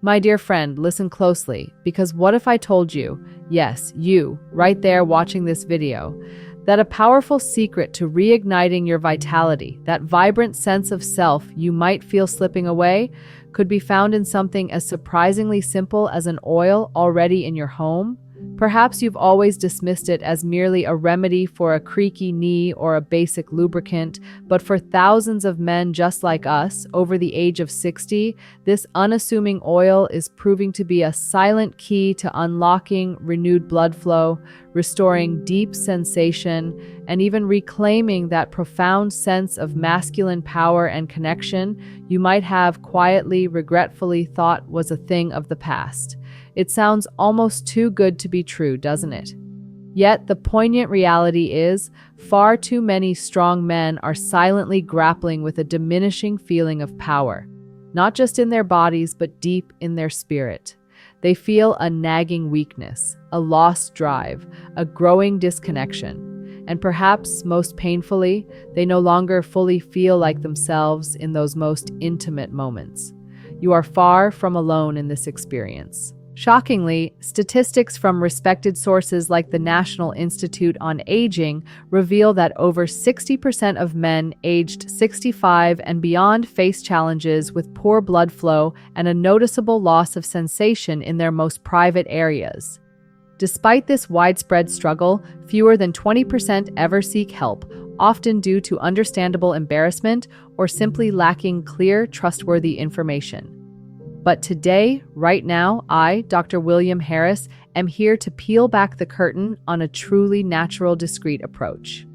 My dear friend, listen closely, because what if I told you, yes, you, right there watching this video, that a powerful secret to reigniting your vitality, that vibrant sense of self you might feel slipping away, could be found in something as surprisingly simple as an oil already in your home? Perhaps you've always dismissed it as merely a remedy for a creaky knee or a basic lubricant, but for thousands of men just like us, over the age of 60, this unassuming oil is proving to be a silent key to unlocking renewed blood flow, restoring deep sensation, and even reclaiming that profound sense of masculine power and connection you might have quietly, regretfully thought was a thing of the past. It sounds almost too good to be true, doesn't it? Yet the poignant reality is, far too many strong men are silently grappling with a diminishing feeling of power, not just in their bodies, but deep in their spirit. They feel a nagging weakness, a lost drive, a growing disconnection. And perhaps most painfully, they no longer fully feel like themselves in those most intimate moments. You are far from alone in this experience. Shockingly, statistics from respected sources like the National Institute on Aging reveal that over 60% of men aged 65 and beyond face challenges with poor blood flow and a noticeable loss of sensation in their most private areas. Despite this widespread struggle, fewer than 20% ever seek help, often due to understandable embarrassment or simply lacking clear, trustworthy information. But today, right now, I, Dr. William Harris, am here to peel back the curtain on a truly natural, discreet approach.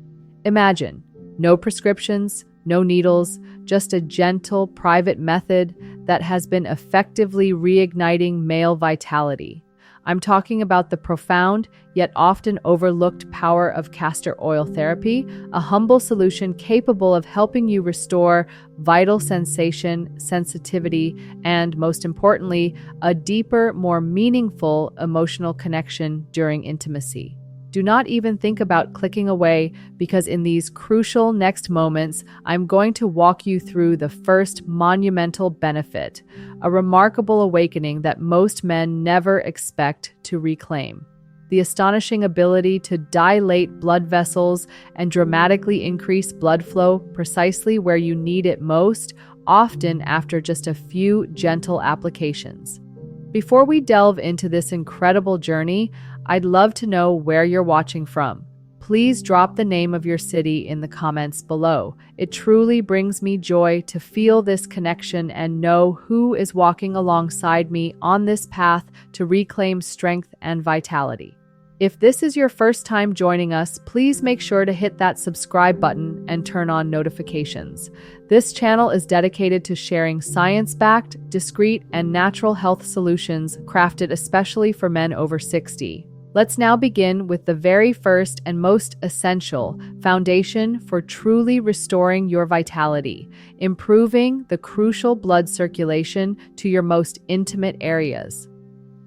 Imagine, no prescriptions, no needles, just a gentle, private method that has been effectively reigniting male vitality. I'm talking about the profound, yet often overlooked power of castor oil therapy, a humble solution capable of helping you restore vital sensation, sensitivity, and, most importantly, a deeper, more meaningful emotional connection during intimacy. Do not even think about clicking away, because in these crucial next moments, I'm going to walk you through the first monumental benefit, a remarkable awakening that most men never expect to reclaim. The astonishing ability to dilate blood vessels and dramatically increase blood flow precisely where you need it most, often after just a few gentle applications. Before we delve into this incredible journey, I'd love to know where you're watching from. Please drop the name of your city in the comments below. It truly brings me joy to feel this connection and know who is walking alongside me on this path to reclaim strength and vitality. If this is your first time joining us, please make sure to hit that subscribe button and turn on notifications. This channel is dedicated to sharing science-backed, discreet, and natural health solutions crafted especially for men over 60. Let's now begin with the very first and most essential foundation for truly restoring your vitality, improving the crucial blood circulation to your most intimate areas.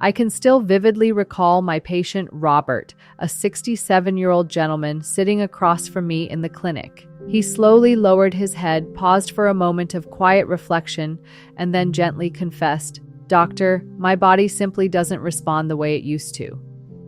I can still vividly recall my patient Robert, a 67-year-old gentleman sitting across from me in the clinic. He slowly lowered his head, paused for a moment of quiet reflection, and then gently confessed, "Doctor, my body simply doesn't respond the way it used to."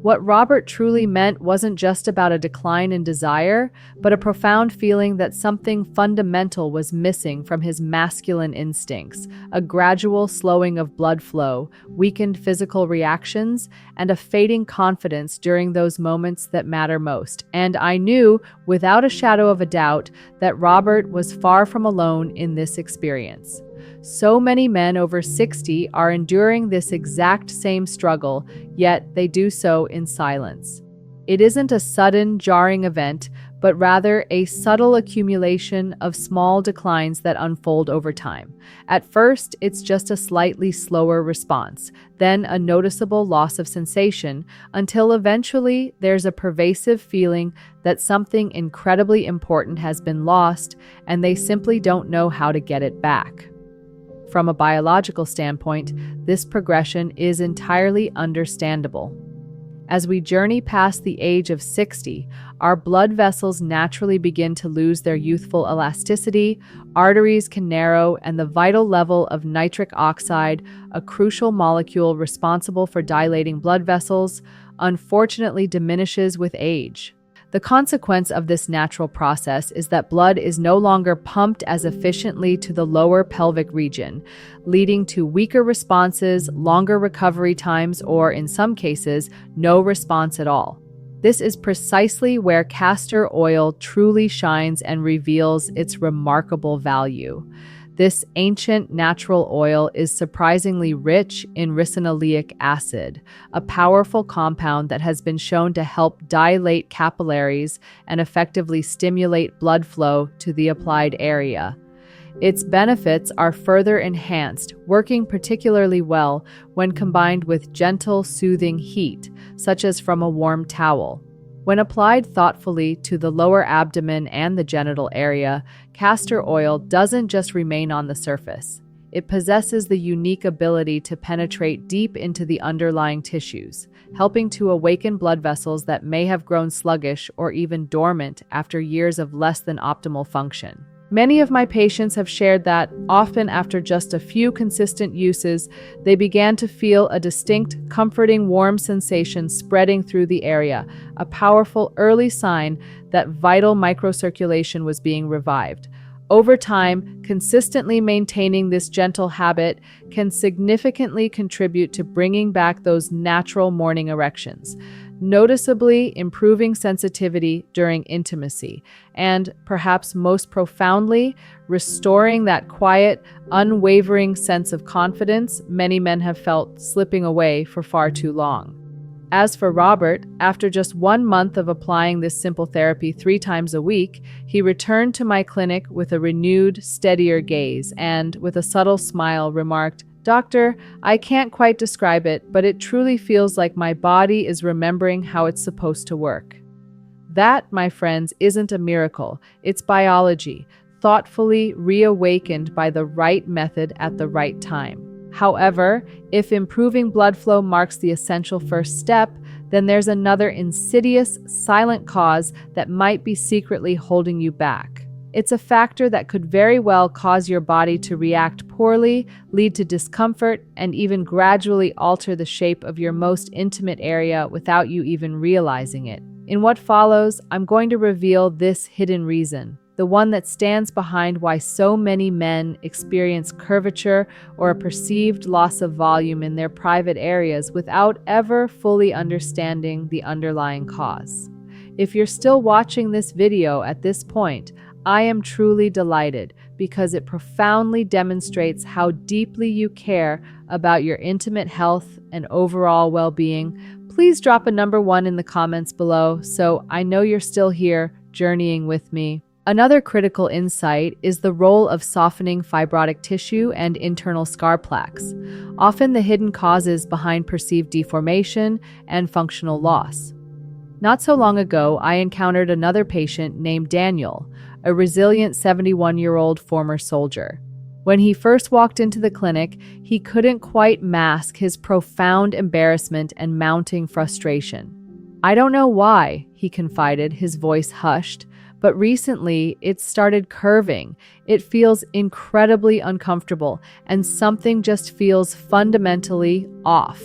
What Robert truly meant wasn't just about a decline in desire, but a profound feeling that something fundamental was missing from his masculine instincts, a gradual slowing of blood flow, weakened physical reactions, and a fading confidence during those moments that matter most. And I knew, without a shadow of a doubt, that Robert was far from alone in this experience. So many men over 60 are enduring this exact same struggle, yet they do so in silence. It isn't a sudden, jarring event, but rather a subtle accumulation of small declines that unfold over time. At first, it's just a slightly slower response, then a noticeable loss of sensation, until eventually there's a pervasive feeling that something incredibly important has been lost, and they simply don't know how to get it back. From a biological standpoint, this progression is entirely understandable. As we journey past the age of 60, our blood vessels naturally begin to lose their youthful elasticity, arteries can narrow, and the vital level of nitric oxide, a crucial molecule responsible for dilating blood vessels, unfortunately diminishes with age. The consequence of this natural process is that blood is no longer pumped as efficiently to the lower pelvic region, leading to weaker responses, longer recovery times, or in some cases, no response at all. This is precisely where castor oil truly shines and reveals its remarkable value. This ancient natural oil is surprisingly rich in ricinoleic acid, a powerful compound that has been shown to help dilate capillaries and effectively stimulate blood flow to the applied area. Its benefits are further enhanced, working particularly well when combined with gentle, soothing heat, such as from a warm towel. When applied thoughtfully to the lower abdomen and the genital area, castor oil doesn't just remain on the surface. It possesses the unique ability to penetrate deep into the underlying tissues, helping to awaken blood vessels that may have grown sluggish or even dormant after years of less than optimal function. Many of my patients have shared that, often after just a few consistent uses, they began to feel a distinct, comforting, warm sensation spreading through the area, a powerful early sign that vital microcirculation was being revived. Over time, consistently maintaining this gentle habit can significantly contribute to bringing back those natural morning erections, noticeably improving sensitivity during intimacy, and, perhaps most profoundly, restoring that quiet, unwavering sense of confidence many men have felt slipping away for far too long. As for Robert, after just 1 month of applying this simple therapy 3 times a week, he returned to my clinic with a renewed, steadier gaze and, with a subtle smile, remarked, "Doctor, I can't quite describe it, but it truly feels like my body is remembering how it's supposed to work." That, my friends, isn't a miracle. It's biology, thoughtfully reawakened by the right method at the right time. However, if improving blood flow marks the essential first step, then there's another insidious, silent cause that might be secretly holding you back. It's a factor that could very well cause your body to react poorly, lead to discomfort, and even gradually alter the shape of your most intimate area without you even realizing it. In what follows, I'm going to reveal this hidden reason, the one that stands behind why so many men experience curvature or a perceived loss of volume in their private areas without ever fully understanding the underlying cause. If you're still watching this video at this point, I am truly delighted because it profoundly demonstrates how deeply you care about your intimate health and overall well-being. Please drop a number 1 in the comments below so I know you're still here journeying with me. Another critical insight is the role of softening fibrotic tissue and internal scar plaques, often the hidden causes behind perceived deformation and functional loss. Not so long ago, I encountered another patient named Daniel, a resilient 71-year-old former soldier. When he first walked into the clinic, he couldn't quite mask his profound embarrassment and mounting frustration. "I don't know why," he confided, his voice hushed, "but recently it started curving. It feels incredibly uncomfortable, and something just feels fundamentally off."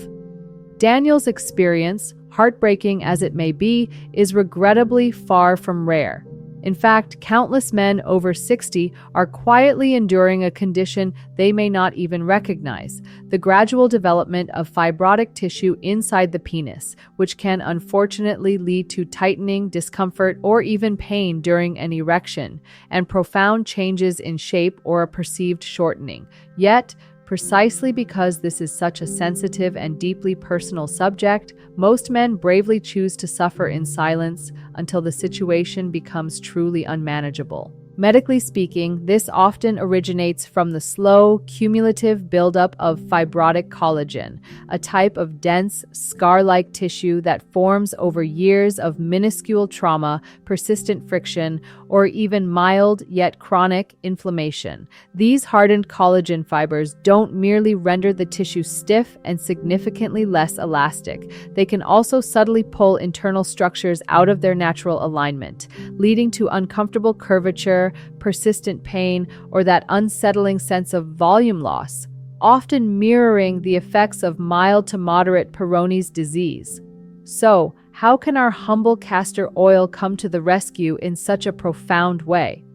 Daniel's experience, heartbreaking as it may be, is regrettably far from rare. In fact, countless men over 60 are quietly enduring a condition they may not even recognize, the gradual development of fibrotic tissue inside the penis, which can unfortunately lead to tightening, discomfort, or even pain during an erection, and profound changes in shape or a perceived shortening. Yet, precisely because this is such a sensitive and deeply personal subject, most men bravely choose to suffer in silence until the situation becomes truly unmanageable. Medically speaking, this often originates from the slow, cumulative buildup of fibrotic collagen, a type of dense, scar-like tissue that forms over years of minuscule trauma, persistent friction, or even mild yet chronic inflammation. These hardened collagen fibers don't merely render the tissue stiff and significantly less elastic. They can also subtly pull internal structures out of their natural alignment, leading to uncomfortable curvature, persistent pain, or that unsettling sense of volume loss, often mirroring the effects of mild to moderate Peyronie's disease. So, how can our humble castor oil come to the rescue in such a profound way?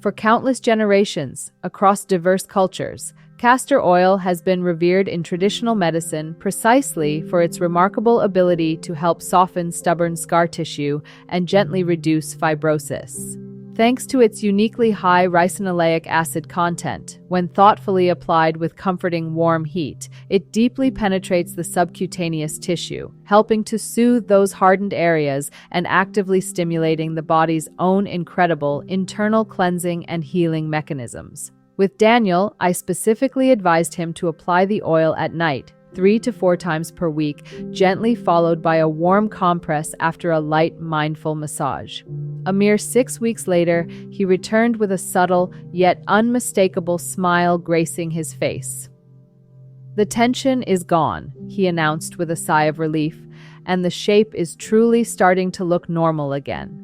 For countless generations, across diverse cultures, castor oil has been revered in traditional medicine precisely for its remarkable ability to help soften stubborn scar tissue and gently reduce fibrosis. Thanks to its uniquely high ricinoleic acid content, when thoughtfully applied with comforting warm heat, it deeply penetrates the subcutaneous tissue, helping to soothe those hardened areas and actively stimulating the body's own incredible internal cleansing and healing mechanisms. With Daniel, I specifically advised him to apply the oil at night, 3 to 4 times per week, gently followed by a warm compress after a light, mindful massage. A mere 6 weeks later, he returned with a subtle yet unmistakable smile gracing his face. "The tension is gone," he announced with a sigh of relief, "and the shape is truly starting to look normal again."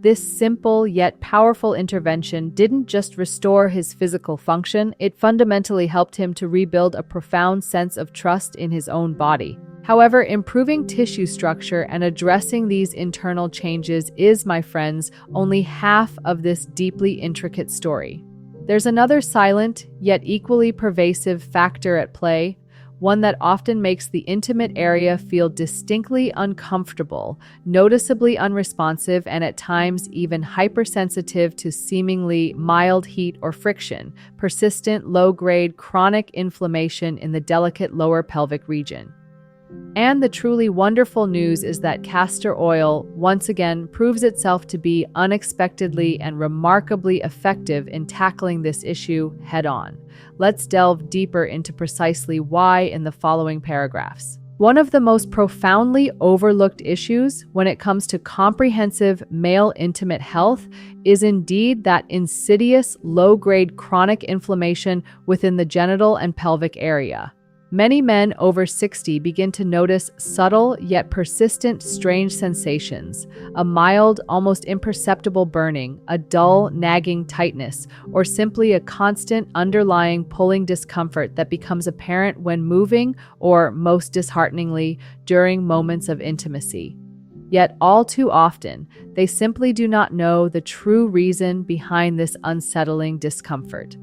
This simple yet powerful intervention didn't just restore his physical function, it fundamentally helped him to rebuild a profound sense of trust in his own body. However, improving tissue structure and addressing these internal changes is, my friends, only half of this deeply intricate story. There's another silent, yet equally pervasive factor at play, one that often makes the intimate area feel distinctly uncomfortable, noticeably unresponsive, and at times even hypersensitive to seemingly mild heat or friction: persistent, low-grade, chronic inflammation in the delicate lower pelvic region. And the truly wonderful news is that castor oil once again proves itself to be unexpectedly and remarkably effective in tackling this issue head-on. Let's delve deeper into precisely why in the following paragraphs. One of the most profoundly overlooked issues when it comes to comprehensive male intimate health is indeed that insidious, low-grade chronic inflammation within the genital and pelvic area. Many men over 60 begin to notice subtle yet persistent strange sensations: a mild, almost imperceptible burning, a dull, nagging tightness, or simply a constant underlying pulling discomfort that becomes apparent when moving or, most dishearteningly, during moments of intimacy. Yet all too often, they simply do not know the true reason behind this unsettling discomfort.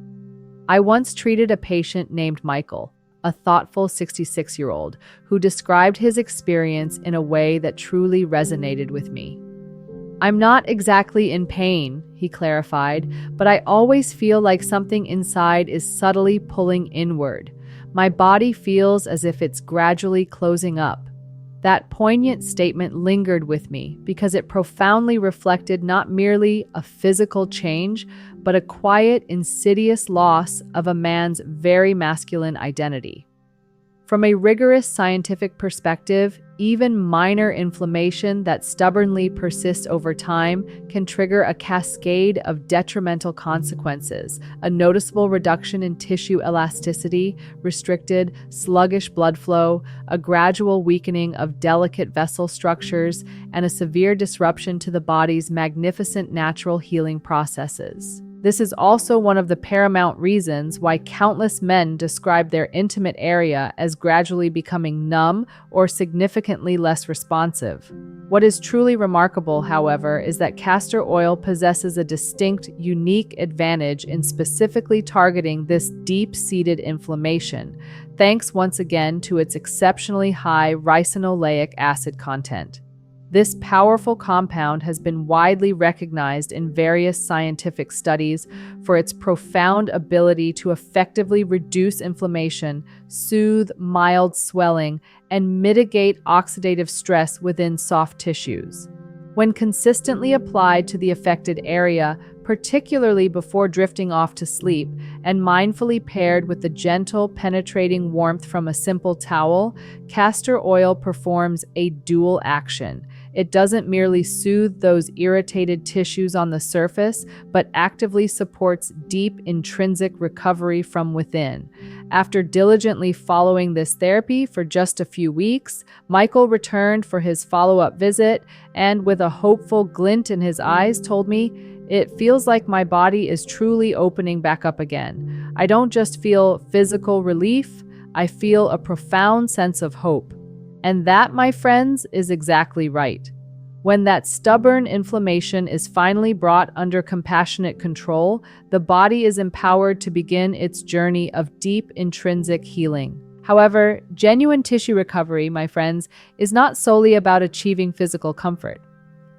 I once treated a patient named Michael, a thoughtful 66-year-old, who described his experience in a way that truly resonated with me. "I'm not exactly in pain," he clarified, "but I always feel like something inside is subtly pulling inward. My body feels as if it's gradually closing up." That poignant statement lingered with me because it profoundly reflected not merely a physical change, but a quiet, insidious loss of a man's very masculine identity. From a rigorous scientific perspective, even minor inflammation that stubbornly persists over time can trigger a cascade of detrimental consequences: a noticeable reduction in tissue elasticity, restricted, sluggish blood flow, a gradual weakening of delicate vessel structures, and a severe disruption to the body's magnificent natural healing processes. This is also one of the paramount reasons why countless men describe their intimate area as gradually becoming numb or significantly less responsive. What is truly remarkable, however, is that castor oil possesses a distinct, unique advantage in specifically targeting this deep-seated inflammation, thanks once again to its exceptionally high ricinoleic acid content. This powerful compound has been widely recognized in various scientific studies for its profound ability to effectively reduce inflammation, soothe mild swelling, and mitigate oxidative stress within soft tissues. When consistently applied to the affected area, particularly before drifting off to sleep, and mindfully paired with the gentle, penetrating warmth from a simple towel, castor oil performs a dual action. It doesn't merely soothe those irritated tissues on the surface, but actively supports deep intrinsic recovery from within. After diligently following this therapy for just a few weeks, Michael returned for his follow-up visit and, with a hopeful glint in his eyes, told me, "It feels like my body is truly opening back up again. I don't just feel physical relief, I feel a profound sense of hope." And that, my friends, is exactly right. When that stubborn inflammation is finally brought under compassionate control, the body is empowered to begin its journey of deep intrinsic healing. However, genuine tissue recovery, my friends, is not solely about achieving physical comfort.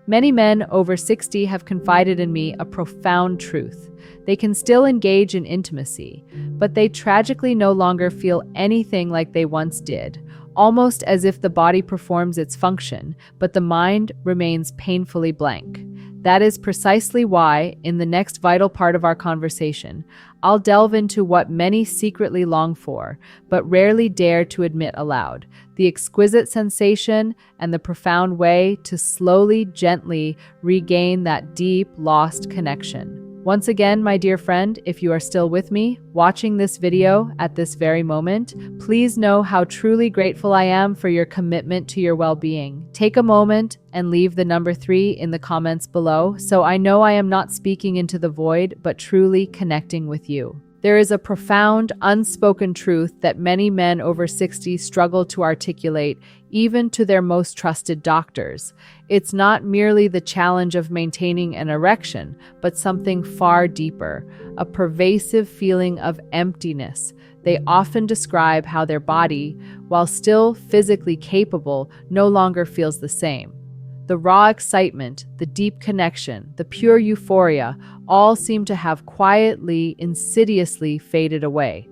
Many men over 60 have confided in me a profound truth. They can still engage in intimacy, but they tragically no longer feel anything like they once did, almost as if the body performs its function, but the mind remains painfully blank. That is precisely why, in the next vital part of our conversation, I'll delve into what many secretly long for, but rarely dare to admit aloud: the exquisite sensation and the profound way to slowly, gently regain that deep, lost connection. Once again, my dear friend, if you are still with me, watching this video at this very moment, please know how truly grateful I am for your commitment to your well-being. Take a moment and leave the number 3 in the comments below, so I know I am not speaking into the void, but truly connecting with you. There is a profound, unspoken truth that many men over 60 struggle to articulate, even to their most trusted doctors. It's not merely the challenge of maintaining an erection, but something far deeper, a pervasive feeling of emptiness. They often describe how their body, while still physically capable, no longer feels the same. The raw excitement, the deep connection, the pure euphoria, all seem to have quietly, insidiously faded away.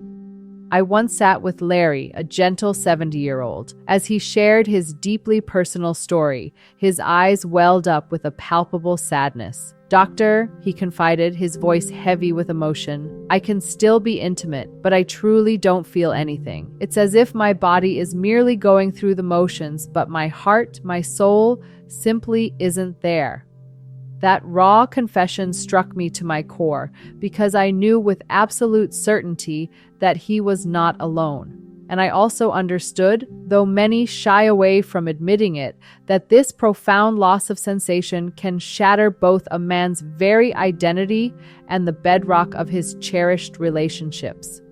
I once sat with Larry, a gentle 70-year-old. As he shared his deeply personal story, his eyes welled up with a palpable sadness. "Doctor," he confided, his voice heavy with emotion, "I can still be intimate, but I truly don't feel anything. It's as if my body is merely going through the motions, but my heart, my soul, simply isn't there." That raw confession struck me to my core, because I knew with absolute certainty that he was not alone. And I also understood, though many shy away from admitting it, that this profound loss of sensation can shatter both a man's very identity and the bedrock of his cherished relationships.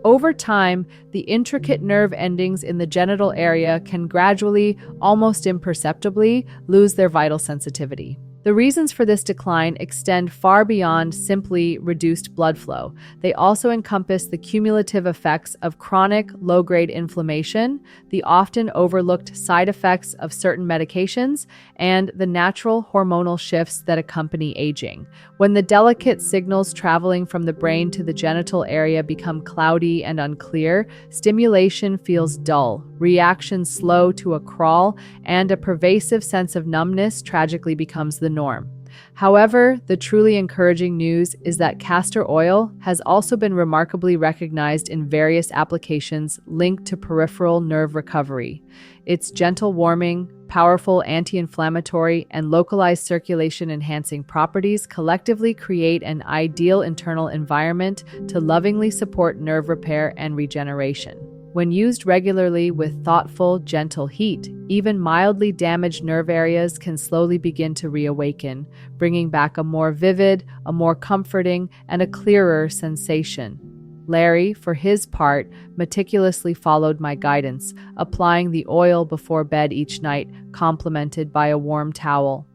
Over time, the intricate nerve endings in the genital area can gradually, almost imperceptibly, lose their vital sensitivity. The reasons for this decline extend far beyond simply reduced blood flow. They also encompass the cumulative effects of chronic, low-grade inflammation, the often overlooked side effects of certain medications, and the natural hormonal shifts that accompany aging. When the delicate signals traveling from the brain to the genital area become cloudy and unclear, stimulation feels dull, reactions slow to a crawl, and a pervasive sense of numbness tragically becomes the norm. However, the truly encouraging news is that castor oil has also been remarkably recognized in various applications linked to peripheral nerve recovery. Its gentle warming, powerful anti-inflammatory, and localized circulation-enhancing properties collectively create an ideal internal environment to lovingly support nerve repair and regeneration. When used regularly with thoughtful, gentle heat, even mildly damaged nerve areas can slowly begin to reawaken, bringing back a more vivid, a more comforting, and a clearer sensation. Larry, for his part, meticulously followed my guidance, applying the oil before bed each night, complemented by a warm towel.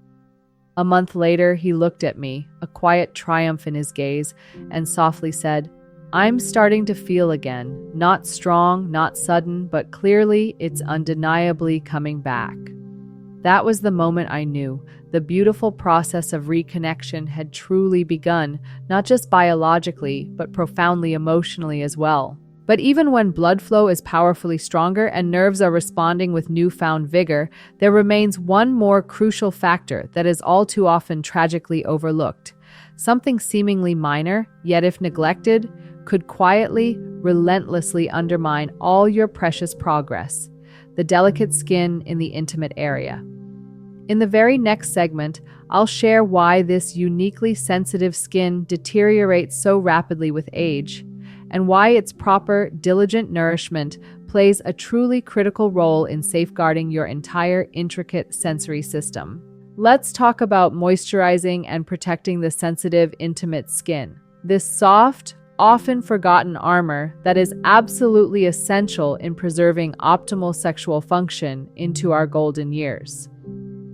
A month later, he looked at me, a quiet triumph in his gaze, and softly said, "I'm starting to feel again. Not strong, not sudden, but clearly it's undeniably coming back." That was the moment I knew the beautiful process of reconnection had truly begun, not just biologically, but profoundly emotionally as well. But even when blood flow is powerfully stronger and nerves are responding with newfound vigor, there remains one more crucial factor that is all too often tragically overlooked: Something seemingly minor, yet if neglected, could quietly, relentlessly undermine all your precious progress. The delicate skin in the intimate area. In the very next segment, I'll share why this uniquely sensitive skin deteriorates so rapidly with age, and why its proper, diligent nourishment plays a truly critical role in safeguarding your entire intricate sensory system. Let's talk about moisturizing and protecting the sensitive, intimate skin. This soft, often forgotten armor that is absolutely essential in preserving optimal sexual function into our golden years.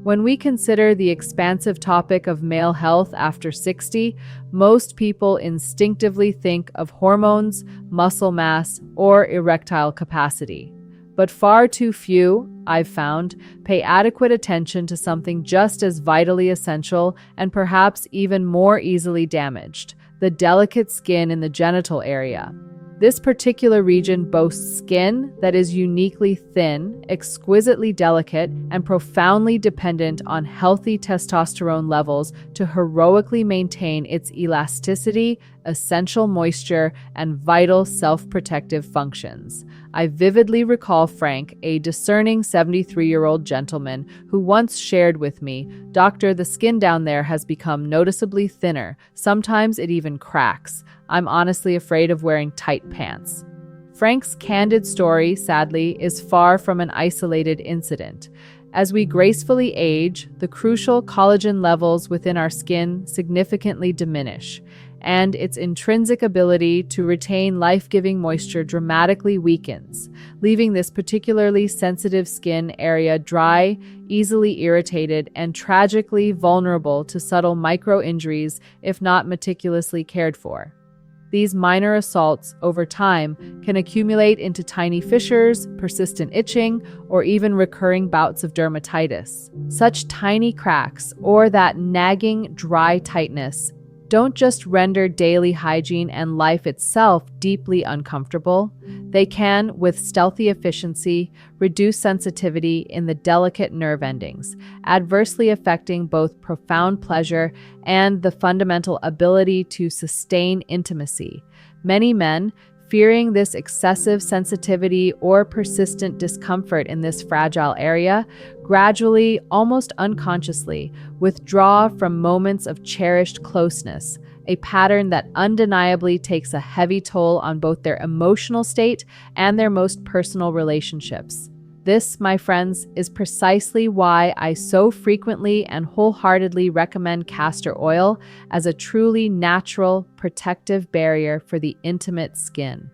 When we consider the expansive topic of male health after 60, most people instinctively think of hormones, muscle mass, or erectile capacity. But far too few, I've found, pay adequate attention to something just as vitally essential and perhaps even more easily damaged: the delicate skin in the genital area. This particular region boasts skin that is uniquely thin, exquisitely delicate, and profoundly dependent on healthy testosterone levels to heroically maintain its elasticity, essential moisture, and vital self-protective functions. I vividly recall Frank, a discerning 73-year-old gentleman, who once shared with me, "Doctor, the skin down there has become noticeably thinner. Sometimes it even cracks. I'm honestly afraid of wearing tight pants." Frank's candid story, sadly, is far from an isolated incident. As we gracefully age, the crucial collagen levels within our skin significantly diminish, and its intrinsic ability to retain life-giving moisture dramatically weakens, leaving this particularly sensitive skin area dry, easily irritated, and tragically vulnerable to subtle micro-injuries if not meticulously cared for. These minor assaults, over time, can accumulate into tiny fissures, persistent itching, or even recurring bouts of dermatitis. Such tiny cracks, or that nagging, dry tightness, don't just render daily hygiene and life itself deeply uncomfortable. They can, with stealthy efficiency, reduce sensitivity in the delicate nerve endings, adversely affecting both profound pleasure and the fundamental ability to sustain intimacy. Many men, fearing this excessive sensitivity or persistent discomfort in this fragile area, gradually, almost unconsciously, withdraw from moments of cherished closeness, a pattern that undeniably takes a heavy toll on both their emotional state and their most personal relationships. This, my friends, is precisely why I so frequently and wholeheartedly recommend castor oil as a truly natural, protective barrier for the intimate skin.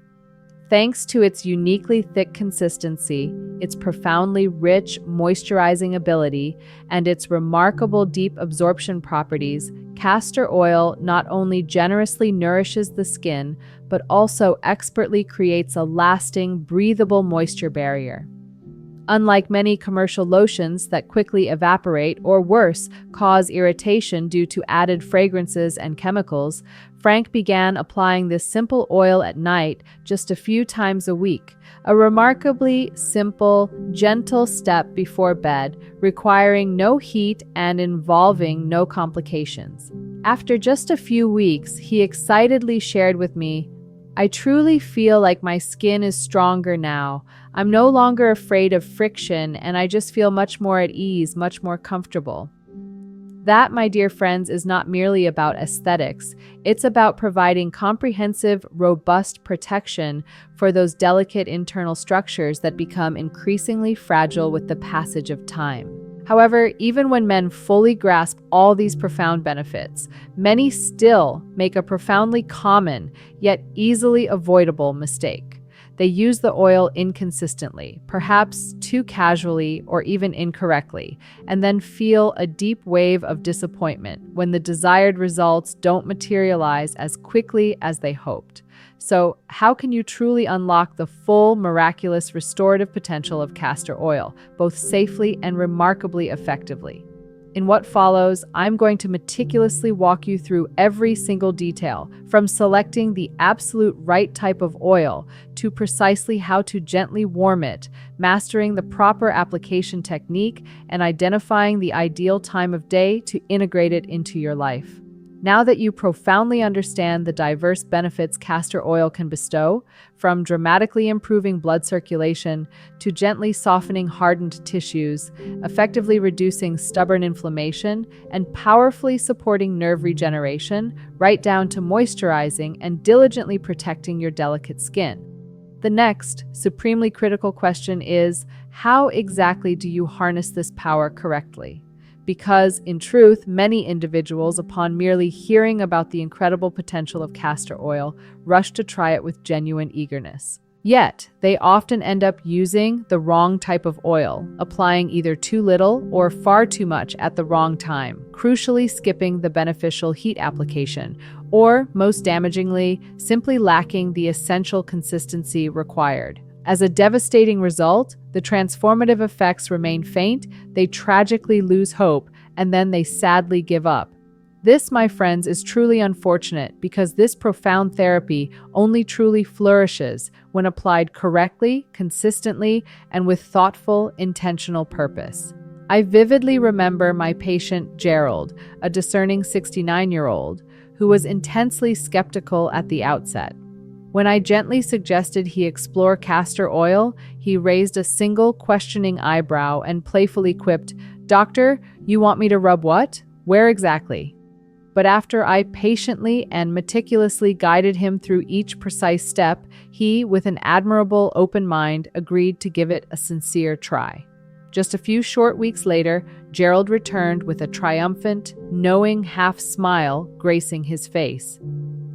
Thanks to its uniquely thick consistency, its profoundly rich moisturizing ability, and its remarkable deep absorption properties, castor oil not only generously nourishes the skin, but also expertly creates a lasting, breathable moisture barrier. Unlike many commercial lotions that quickly evaporate or worse, cause irritation due to added fragrances and chemicals, Frank began applying this simple oil at night just a few times a week, a remarkably simple, gentle step before bed, requiring no heat and involving no complications. After just a few weeks, he excitedly shared with me, "I truly feel like my skin is stronger now. I'm no longer afraid of friction, and I just feel much more at ease, much more comfortable." That, my dear friends, is not merely about aesthetics. It's about providing comprehensive, robust protection for those delicate internal structures that become increasingly fragile with the passage of time. However, even when men fully grasp all these profound benefits, many still make a profoundly common, yet easily avoidable mistake. They use the oil inconsistently, perhaps too casually or even incorrectly, and then feel a deep wave of disappointment when the desired results don't materialize as quickly as they hoped. So, how can you truly unlock the full, miraculous, restorative potential of castor oil, both safely and remarkably effectively? In what follows, I'm going to meticulously walk you through every single detail, from selecting the absolute right type of oil to precisely how to gently warm it, mastering the proper application technique, and identifying the ideal time of day to integrate it into your life. Now that you profoundly understand the diverse benefits castor oil can bestow, from dramatically improving blood circulation to gently softening hardened tissues, effectively reducing stubborn inflammation, and powerfully supporting nerve regeneration, right down to moisturizing and diligently protecting your delicate skin. The next, supremely critical question is, how exactly do you harness this power correctly? Because, in truth, many individuals, upon merely hearing about the incredible potential of castor oil, rush to try it with genuine eagerness. Yet, they often end up using the wrong type of oil, applying either too little or far too much at the wrong time, crucially skipping the beneficial heat application, or, most damagingly, simply lacking the essential consistency required. As a devastating result, the transformative effects remain faint, they tragically lose hope, and then they sadly give up. This, my friends, is truly unfortunate because this profound therapy only truly flourishes when applied correctly, consistently, and with thoughtful, intentional purpose. I vividly remember my patient Gerald, a discerning 69-year-old, who was intensely skeptical at the outset. When I gently suggested he explore castor oil, he raised a single questioning eyebrow and playfully quipped, "Doctor, you want me to rub what? Where exactly?" But after I patiently and meticulously guided him through each precise step, he, with an admirable open mind, agreed to give it a sincere try. Just a few short weeks later, Gerald returned with a triumphant, knowing half-smile gracing his face.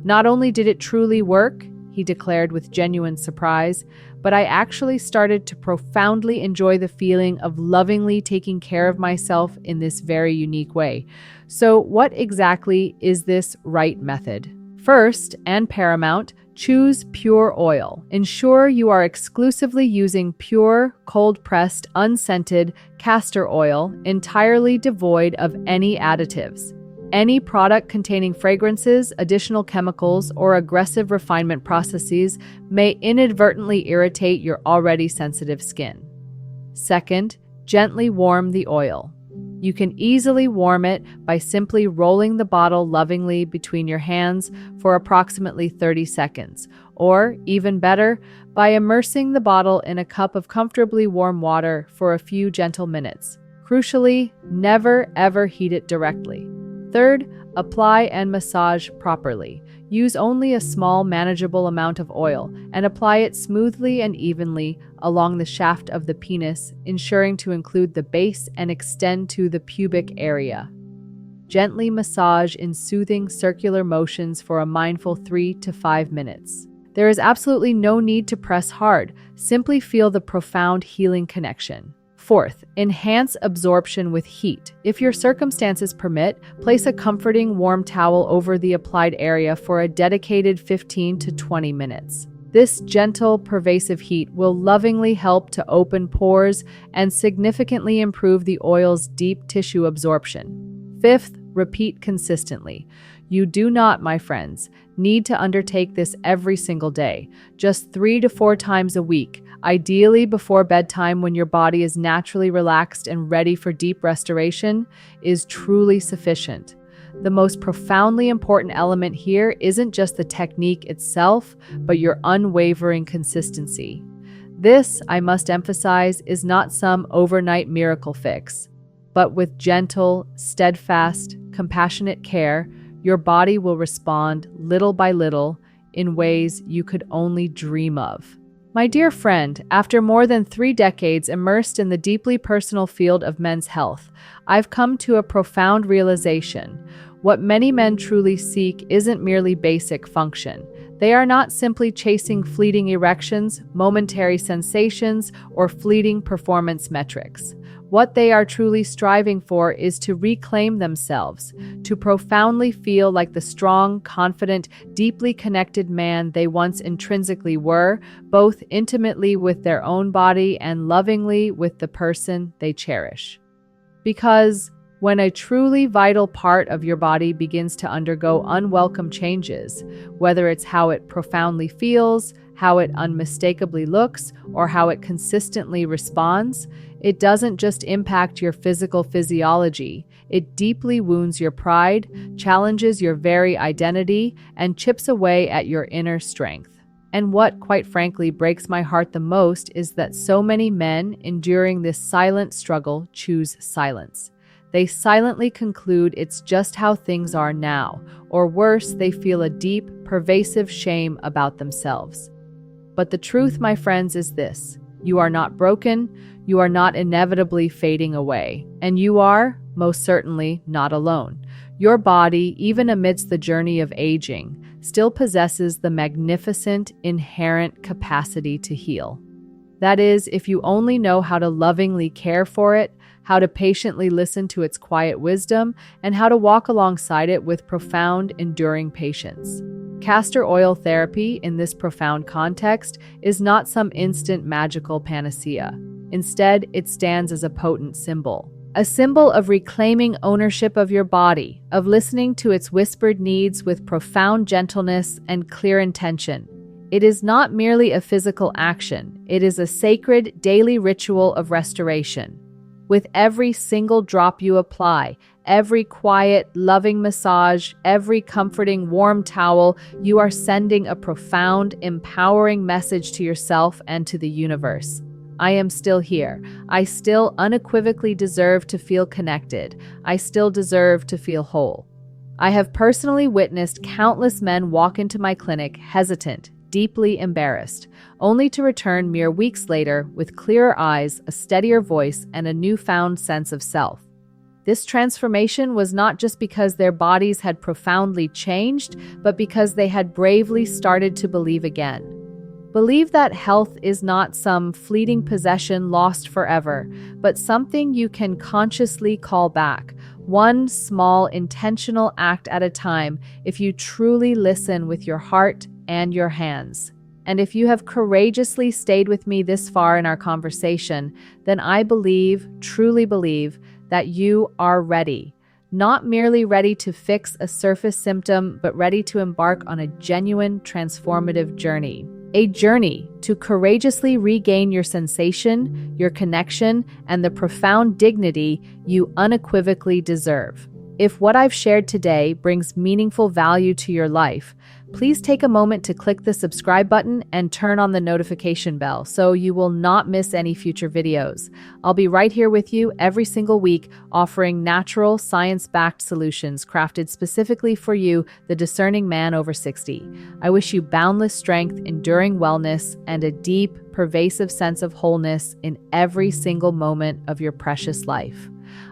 "Not only did it truly work," he declared with genuine surprise, "but I actually started to profoundly enjoy the feeling of lovingly taking care of myself in this very unique way." So, what exactly is this right method? First, and paramount, choose pure oil. Ensure you are exclusively using pure, cold-pressed, unscented castor oil, entirely devoid of any additives. Any product containing fragrances, additional chemicals, or aggressive refinement processes may inadvertently irritate your already sensitive skin. Second, gently warm the oil. You can easily warm it by simply rolling the bottle lovingly between your hands for approximately 30 seconds, or, even better, by immersing the bottle in a cup of comfortably warm water for a few gentle minutes. Crucially, never ever heat it directly. Third, apply and massage properly. Use only a small, manageable amount of oil and apply it smoothly and evenly along the shaft of the penis, ensuring to include the base and extend to the pubic area. Gently massage in soothing circular motions for a mindful 3 to 5 minutes. There is absolutely no need to press hard. Simply feel the profound healing connection. Fourth, enhance absorption with heat. If your circumstances permit, place a comforting warm towel over the applied area for a dedicated 15 to 20 minutes. This gentle, pervasive heat will lovingly help to open pores and significantly improve the oil's deep tissue absorption. Fifth, repeat consistently. You do not, my friends, need to undertake this every single day, just 3 to 4 times a week, ideally before bedtime when your body is naturally relaxed and ready for deep restoration, is truly sufficient. The most profoundly important element here isn't just the technique itself, but your unwavering consistency. This, I must emphasize, is not some overnight miracle fix, but with gentle, steadfast, compassionate care, your body will respond little by little in ways you could only dream of. My dear friend, after more than 3 decades immersed in the deeply personal field of men's health, I've come to a profound realization. What many men truly seek isn't merely basic function. They are not simply chasing fleeting erections, momentary sensations, or fleeting performance metrics. What they are truly striving for is to reclaim themselves, to profoundly feel like the strong, confident, deeply connected man they once intrinsically were, both intimately with their own body and lovingly with the person they cherish. Because, When a truly vital part of your body begins to undergo unwelcome changes, whether it's how it profoundly feels, how it unmistakably looks, or how it consistently responds, it doesn't just impact your physical physiology, it deeply wounds your pride, challenges your very identity, and chips away at your inner strength. And what, quite frankly, breaks my heart the most is that so many men enduring this silent struggle choose silence. They silently conclude it's just how things are now, or worse, they feel a deep, pervasive shame about themselves. But the truth, my friends, is this: you are not broken, you are not inevitably fading away, and you are, most certainly, not alone. Your body, even amidst the journey of aging, still possesses the magnificent, inherent capacity to heal. That is, if you only know how to lovingly care for it, how to patiently listen to its quiet wisdom, and how to walk alongside it with profound, enduring patience. Castor oil therapy, in this profound context, is not some instant magical panacea. Instead, it stands as a potent symbol. A symbol of reclaiming ownership of your body, of listening to its whispered needs with profound gentleness and clear intention. It is not merely a physical action, it is a sacred, daily ritual of restoration. With every single drop you apply, every quiet, loving massage, every comforting, warm towel, you are sending a profound, empowering message to yourself and to the universe. I am still here. I still unequivocally deserve to feel connected. I still deserve to feel whole. I have personally witnessed countless men walk into my clinic hesitant, deeply embarrassed, only to return mere weeks later with clearer eyes, a steadier voice, and a newfound sense of self. This transformation was not just because their bodies had profoundly changed, but because they had bravely started to believe again. Believe that health is not some fleeting possession lost forever, but something you can consciously call back, one small, intentional act at a time, if you truly listen with your heart and your hands. And if you have courageously stayed with me this far in our conversation, then I believe, truly believe, that you are ready. Not merely ready to fix a surface symptom, but ready to embark on a genuine, transformative journey. A journey to courageously regain your sensation, your connection, and the profound dignity you unequivocally deserve. If what I've shared today brings meaningful value to your life, please take a moment to click the subscribe button and turn on the notification bell so you will not miss any future videos. I'll be right here with you every single week, offering natural, science-backed solutions crafted specifically for you, the discerning man over 60. I wish you boundless strength, enduring wellness, and a deep, pervasive sense of wholeness in every single moment of your precious life.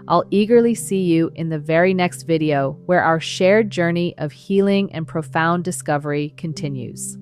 I'll eagerly see you in the very next video where our shared journey of healing and profound discovery continues.